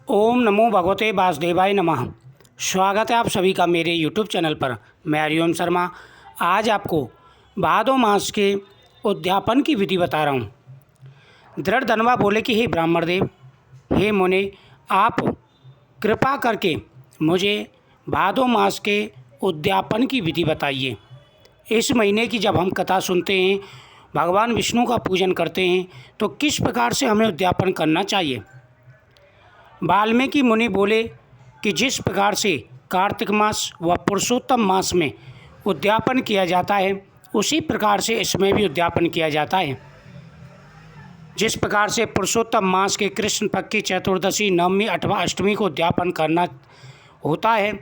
ओम नमो भगवते वासुदेवाय नमः। स्वागत है आप सभी का मेरे यूट्यूब चैनल पर। मैं हरिओम शर्मा आज आपको भादो मास के उद्यापन की विधि बता रहा हूँ। दृढ़ धनवा बोले कि हे ब्राह्मण देव, हे मुनि, आप कृपा करके मुझे भादो मास के उद्यापन की विधि बताइए। इस महीने की जब हम कथा सुनते हैं, भगवान विष्णु का पूजन करते हैं, तो किस प्रकार से हमें उद्यापन करना चाहिए। वाल्मीकि मुनि बोले कि जिस प्रकार से कार्तिक मास व पुरुषोत्तम मास में उद्यापन किया जाता है, उसी प्रकार से इसमें भी उद्यापन किया जाता है। जिस प्रकार से पुरुषोत्तम मास के कृष्ण पक्ष की चतुर्दशी, नवमी, अठवा, अष्टमी को उद्यापन करना होता है,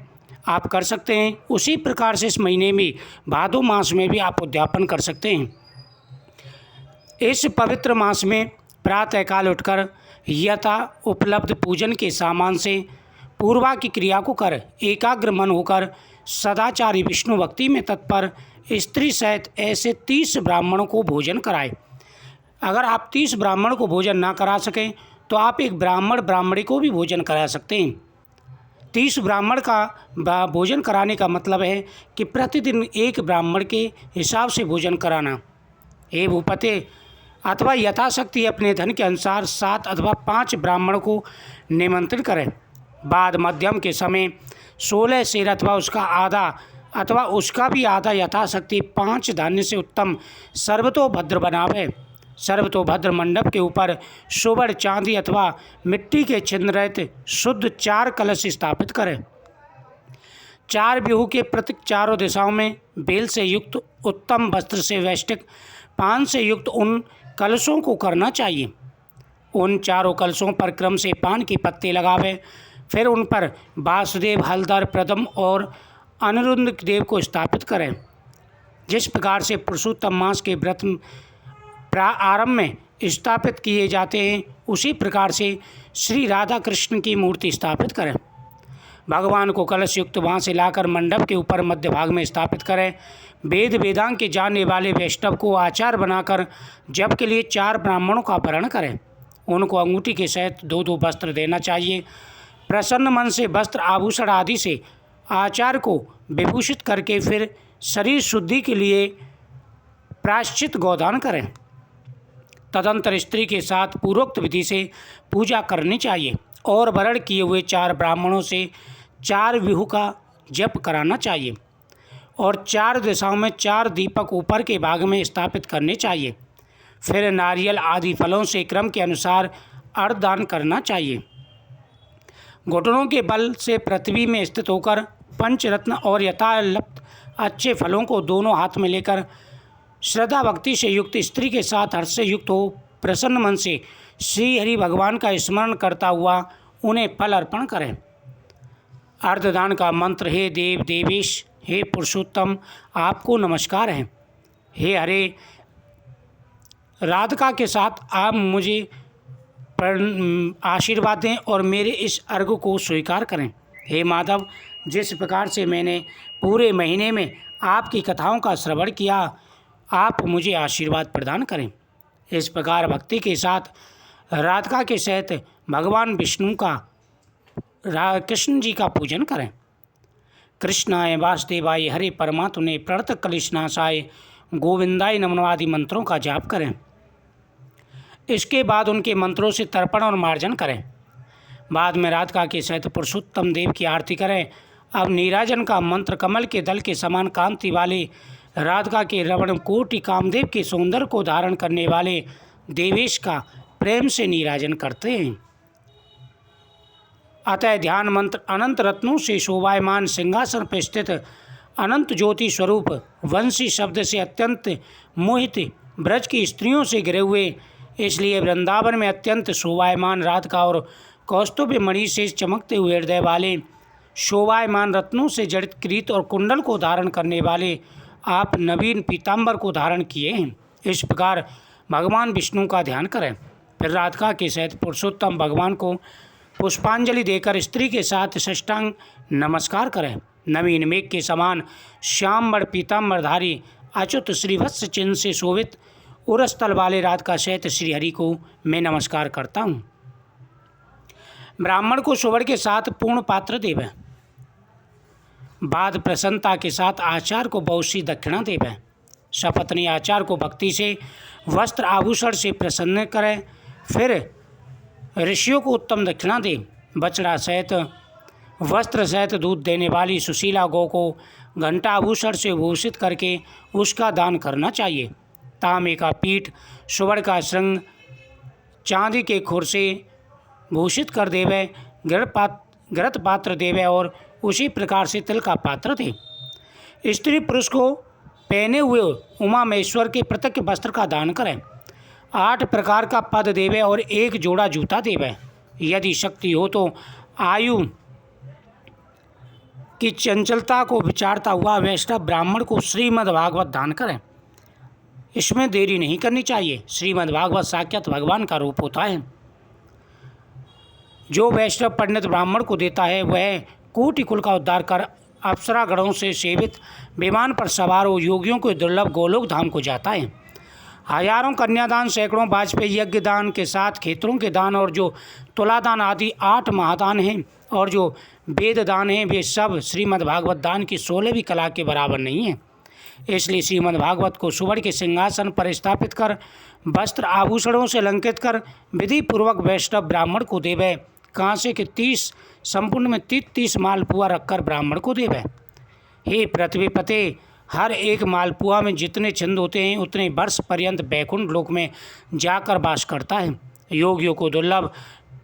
आप कर सकते हैं। उसी प्रकार से इस महीने में भादो मास में भी आप उद्यापन कर सकते हैं। इस पवित्र मास में प्रातःकाल उठकर यथा उपलब्ध पूजन के सामान से पूर्वा की क्रिया को कर एकाग्र मन होकर सदाचारी विष्णु भक्ति में तत्पर स्त्री सहित ऐसे 30 ब्राह्मणों को भोजन कराए। अगर आप 30 ब्राह्मण को भोजन ना करा सकें तो आप एक ब्राह्मणी को भी भोजन करा सकते हैं। 30 ब्राह्मण का भोजन कराने का मतलब है कि प्रतिदिन एक ब्राह्मण के हिसाब से भोजन कराना। हे भूपते, अथवा यथाशक्ति अपने धन के अनुसार 7 अथवा 5 ब्राह्मण को निमंत्रित करें। बाद मध्यम के समय 16 शेर अथवा उसका आधा अथवा उसका भी आधा यथाशक्ति 5 धान्य से उत्तम सर्वतोभद्र बनावे। सर्वतोभद्र मंडप के ऊपर सुवर्ण, चांदी अथवा मिट्टी के छिद्र रहित शुद्ध 4 कलश स्थापित करें। 4 व्यूह के प्रत्येक चारों दिशाओं में बेल से युक्त उत्तम वस्त्र से वैष्टिक पान से युक्त उन कलशों को करना चाहिए। उन चारों कलशों पर क्रम से पान के पत्ते लगावे। फिर उन पर वासुदेव, हलधर, प्रदम और अनिरुद्ध देव को स्थापित करें। जिस प्रकार से पुरुषोत्तम मास के व्रत आरंभ में स्थापित किए जाते हैं, उसी प्रकार से श्री राधा कृष्ण की मूर्ति स्थापित करें। भगवान को कलश युक्त वहाँ से लाकर मंडप के ऊपर मध्य भाग में स्थापित करें। वेद वेदांग के जानने वाले वैष्णव को आचार बनाकर जप के लिए 4 ब्राह्मणों का वरण करें। उनको अंगूठी के सहित 2-2 वस्त्र देना चाहिए। प्रसन्न मन से वस्त्र, आभूषण आदि से आचार को विभूषित करके फिर शरीर शुद्धि के लिए प्रायश्चित गोदान करें। तदंतर स्त्री के साथ पूर्वोक्त विधि से पूजा करनी चाहिए और वरण किए हुए 4 ब्राह्मणों से 4 व्यूह का जप कराना चाहिए और 4 दिशाओं में 4 दीपक ऊपर के भाग में स्थापित करने चाहिए। फिर नारियल आदि फलों से क्रम के अनुसार अर्घदान करना चाहिए। घुटनों के बल से पृथ्वी में स्थित होकर पंचरत्न और यथालप्त अच्छे फलों को दोनों हाथ में लेकर श्रद्धा भक्ति से युक्त स्त्री के साथ हर्ष से युक्त हो प्रसन्न मन से श्री हरि भगवान का स्मरण करता हुआ उन्हें फल अर्पण करें। अर्धदान का मंत्र: हे देव देवेश, हे पुरुषोत्तम, आपको नमस्कार है। हे हरे, राधिका के साथ आप मुझे आशीर्वाद दें और मेरे इस अर्घ को स्वीकार करें। हे माधव, जिस प्रकार से मैंने पूरे महीने में आपकी कथाओं का श्रवण किया, आप मुझे आशीर्वाद प्रदान करें। इस प्रकार भक्ति के साथ राधिका के सहित भगवान विष्णु का, कृष्ण जी का पूजन करें। कृष्णाय वासुदेवाय हरे परमात्मने प्रणत कलिशनाशाय गोविंदाय नमो आदि मंत्रों का जाप करें। इसके बाद उनके मंत्रों से तर्पण और मार्जन करें। बाद में राधिका के सहित पुरुषोत्तम देव की आरती करें। अब नीराजन का मंत्र कमल के दल के समान कांति वाले राधिका के रवण कोटि कामदेव के सौंदर्य को धारण करने वाले देवेश का प्रेम से नीराजन करते हैं। अतः ध्यान मंत्र: अनंत रत्नों से शोभायमान सिंहासन पर स्थित अनंत ज्योति स्वरूप वंशी शब्द से अत्यंत मोहित ब्रज की स्त्रियों से घिरे हुए, इसलिए वृंदावन में अत्यंत शोभायमान राधिका और कौस्तुभ मणि से चमकते हुए हृदय वाले, शोभायमान रत्नों से जड़ित किरीट और कुंडल को धारण करने वाले आप नवीन पीताम्बर को धारण किए हैं। इस प्रकार भगवान विष्णु का ध्यान करें। फिर राधिका के सहित पुरुषोत्तम भगवान को पुष्पांजलि देकर स्त्री के साथ साष्टांग नमस्कार करें। नवीन मेघ के समान श्यामवर पीताम्बरधारी अच्युत श्रीवत्स चिन्ह से शोभित उरस्थल वाले राधिका सहित श्रीहरि को मैं नमस्कार करता हूँ। ब्राह्मण को सुवर्ण के साथ पूर्ण पात्र देवै। बाद प्रसन्नता के साथ आचार्य को बहुत सी दक्षिणा देवै। सपत्नी आचार्य को भक्ति से वस्त्र आभूषण से प्रसन्न करें। फिर ऋषियों को उत्तम दक्षिणा दे। बछड़ा सहित वस्त्र सहित दूध देने वाली सुशीला गौ को घंटा आभूषण से भूषित करके उसका दान करना चाहिए। तांबे का पीठ, सुवर्ण का श्रृंग, चांदी के खुर से भूषित कर देवे। घृत पात्र देवे और उसी प्रकार से तिल का पात्र दे। स्त्री पुरुष को पहने हुए उमा महेश्वर के पृथक वस्त्र का दान करें। 8 प्रकार का पद देवे और 1 जोड़ा जूता देवे। यदि शक्ति हो तो आयु की चंचलता को विचारता हुआ वैष्णव ब्राह्मण को श्रीमद् भागवत दान करें। इसमें देरी नहीं करनी चाहिए। श्रीमद् भागवत साक्षात भगवान का रूप होता है। जो वैष्णव पंडित ब्राह्मण को देता है वह कोटि कुल का उद्धार कर अप्सरा गणों से सेवित विमान पर सवार हो योगियों के दुर्लभ गोलोक धाम को जाता है। हजारों कन्यादान, सैकड़ों वाजपेयी यज्ञ दान के साथ क्षेत्रों के दान और जो तुलादान आदि 8 महादान हैं और जो वेद दान हैं वे सब श्रीमद् भागवत दान की 16वीं कला के बराबर नहीं है। इसलिए श्रीमद् भागवत को सुवर्ण के सिंहासन पर स्थापित कर वस्त्र आभूषणों से अलंकृत कर विधि पूर्वक वैष्णव ब्राह्मण को देवे। कांसे के 30 संपूर्ण में 30 मालपुआ रखकर ब्राह्मण को देवे। हे पृथ्वी पते, हर एक मालपुआ में जितने छंद होते हैं उतने वर्ष पर्यंत बैकुंठ लोक में जाकर वास करता है। योगियों को दुर्लभ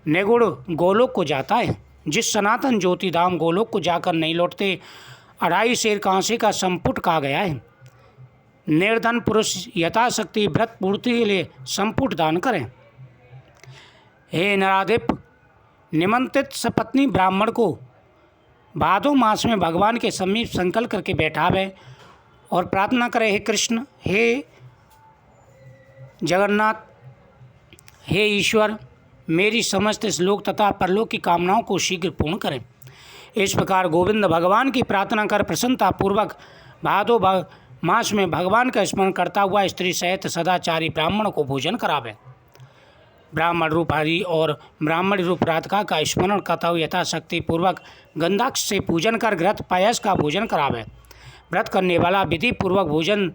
निगुण गोलोक को जाता है। जिस सनातन ज्योति धाम गोलोक को जाकर नहीं लौटते 2.5 सेर कांसे का संपुट कहा गया है। निर्धन पुरुष यथाशक्ति व्रत पूर्ति के लिए संपुट दान करें। हे नराधिप, निमंत्रित सपत्नी ब्राह्मण को भादो मास में भगवान के समीप संकल्प करके बैठावे और प्रार्थना करे, हे कृष्ण, हे जगन्नाथ, हे ईश्वर, मेरी समस्त लोक तथा परलोक की कामनाओं को शीघ्र पूर्ण करें। इस प्रकार गोविंद भगवान की प्रार्थना कर प्रसन्नता पूर्वक भादो मास में भगवान का स्मरण करता हुआ स्त्री सहित सदाचारी ब्राह्मण को भोजन करावे। ब्राह्मण रूप हरि और ब्राह्मण रूप राधिका का स्मरण करता हुआ यथाशक्ति पूर्वक गंधाक्ष से पूजन कर घृत पायस का भोजन करावे। व्रत करने वाला विधि पूर्वक भोजन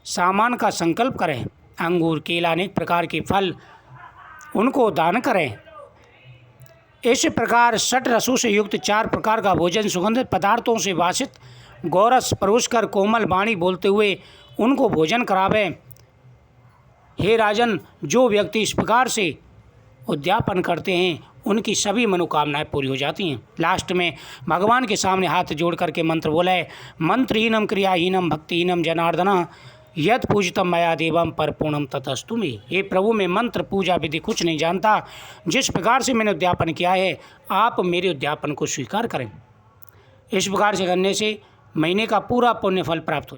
सामान का संकल्प करें। अंगूर, केला, अनेक प्रकार के फल उनको दान करें। इस प्रकार 6 रसों से युक्त 4 प्रकार का भोजन सुगंधित पदार्थों से वासित गौरस परोसकर कोमल वाणी बोलते हुए उनको भोजन करावे। हे राजन, जो व्यक्ति इस प्रकार से उद्यापन करते हैं उनकी सभी मनोकामनाएं पूरी हो जाती हैं। लास्ट में भगवान के सामने हाथ जोड़ करके मंत्र बोले, मंत्रहीनम क्रियाहीनम भक्तिहीनम जनार्दन यद पूजितम मया देवम परपूर्णम ततस्तु मे। हे प्रभु, मैं मंत्र पूजा विधि कुछ नहीं जानता। जिस प्रकार से मैंने उद्यापन किया है आप मेरे उद्यापन को स्वीकार करें। इस प्रकार से करने से महीने का पूरा पुण्य फल प्राप्त हो।